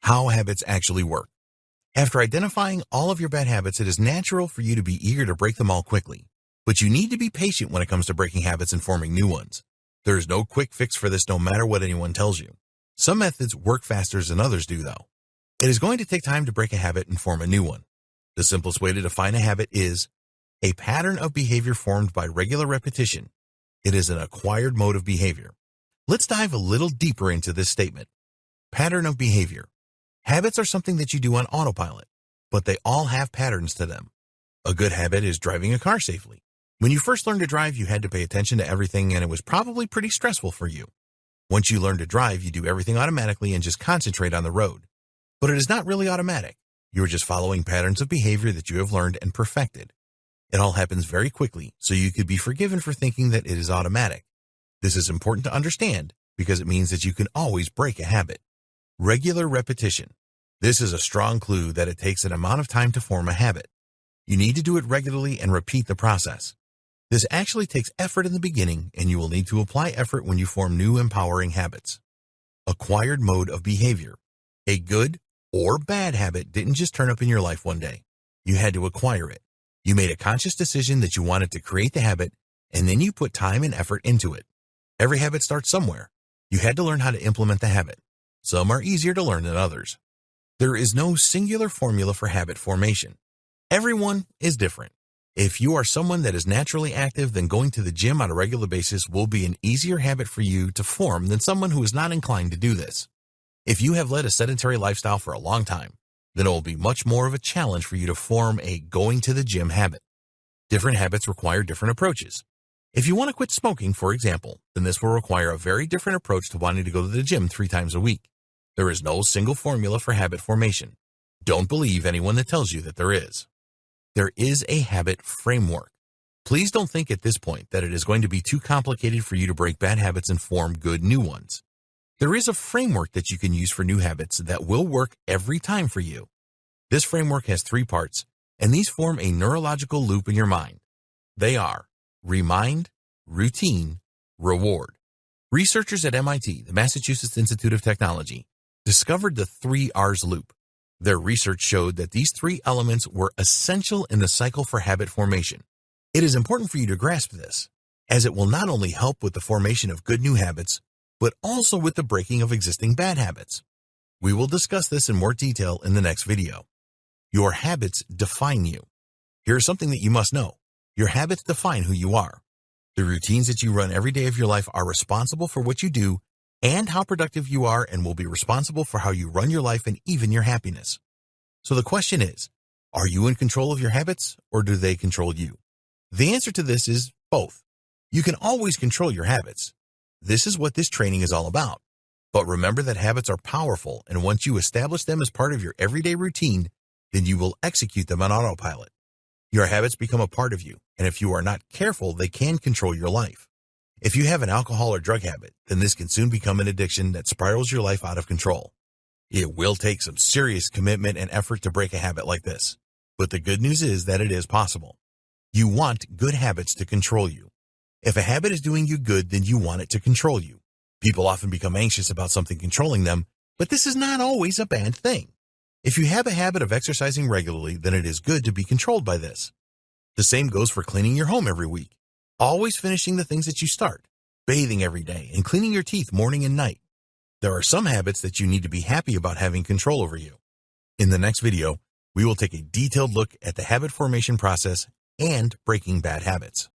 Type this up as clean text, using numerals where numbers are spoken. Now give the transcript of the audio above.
How habits actually work. After identifying all of your bad habits, it is natural for you to be eager to break them all quickly. But you need to be patient when it comes to breaking habits and forming new ones. There is no quick fix for this no matter what anyone tells you. Some methods work faster than others do, though. It is going to take time to break a habit and form a new one. The simplest way to define a habit is a pattern of behavior formed by regular repetition. It is an acquired mode of behavior. Let's dive a little deeper into this statement. Pattern of behavior. Habits are something that you do on autopilot, but they all have patterns to them. A good habit is driving a car safely. When you first learned to drive, you had to pay attention to everything, and it was probably pretty stressful for you. Once you learn to drive, you do everything automatically and just concentrate on the road. But it is not really automatic. You are just following patterns of behavior that you have learned and perfected. It all happens very quickly, so you could be forgiven for thinking that it is automatic. This is important to understand because it means that you can always break a habit. Regular repetition. This is a strong clue that it takes an amount of time to form a habit. You need to do it regularly and repeat the process. This actually takes effort in the beginning, and you will need to apply effort when you form new empowering habits. Acquired mode of behavior. A good or bad habit didn't just turn up in your life one day. You had to acquire it. You made a conscious decision that you wanted to create the habit, and then you put time and effort into it. Every habit starts somewhere. You had to learn how to implement the habit. Some are easier to learn than others. There is no singular formula for habit formation. Everyone is different. If you are someone that is naturally active, then going to the gym on a regular basis will be an easier habit for you to form than someone who is not inclined to do this. If you have led a sedentary lifestyle for a long time, then it will be much more of a challenge for you to form a going to the gym habit. Different habits require different approaches. If you want to quit smoking, for example, then this will require a very different approach to wanting to go to the gym 3 times a week. There is no single formula for habit formation. Don't believe anyone that tells you that there is. There is a habit framework. Please don't think at this point that it is going to be too complicated for you to break bad habits and form good new ones. There is a framework that you can use for new habits that will work every time for you. This framework has 3 parts, and these form a neurological loop in your mind. They are remind, routine, reward. Researchers at MIT, the Massachusetts Institute of Technology, discovered the 3 R's loop. Their research showed that these 3 elements were essential in the cycle for habit formation. It is important for you to grasp this, as it will not only help with the formation of good new habits, but also with the breaking of existing bad habits. We will discuss this in more detail in the next video. Your habits define you. Here's something that you must know. Your habits define who you are. The routines that you run every day of your life are responsible for what you do and how productive you are, and will be responsible for how you run your life and even your happiness. So the question is, are you in control of your habits, or do they control you? The answer to this is both. You can always control your habits. This is what this training is all about. But remember that habits are powerful, and once you establish them as part of your everyday routine, then you will execute them on autopilot. Your habits become a part of you, and if you are not careful, they can control your life. If you have an alcohol or drug habit, then this can soon become an addiction that spirals your life out of control. It will take some serious commitment and effort to break a habit like this, but the good news is that it is possible. You want good habits to control you. If a habit is doing you good, then you want it to control you. People often become anxious about something controlling them, but this is not always a bad thing. If you have a habit of exercising regularly, then it is good to be controlled by this. The same goes for cleaning your home every week. Always finishing the things that you start, bathing every day, and cleaning your teeth morning and night. There are some habits that you need to be happy about having control over you. In the next video, we will take a detailed look at the habit formation process and breaking bad habits.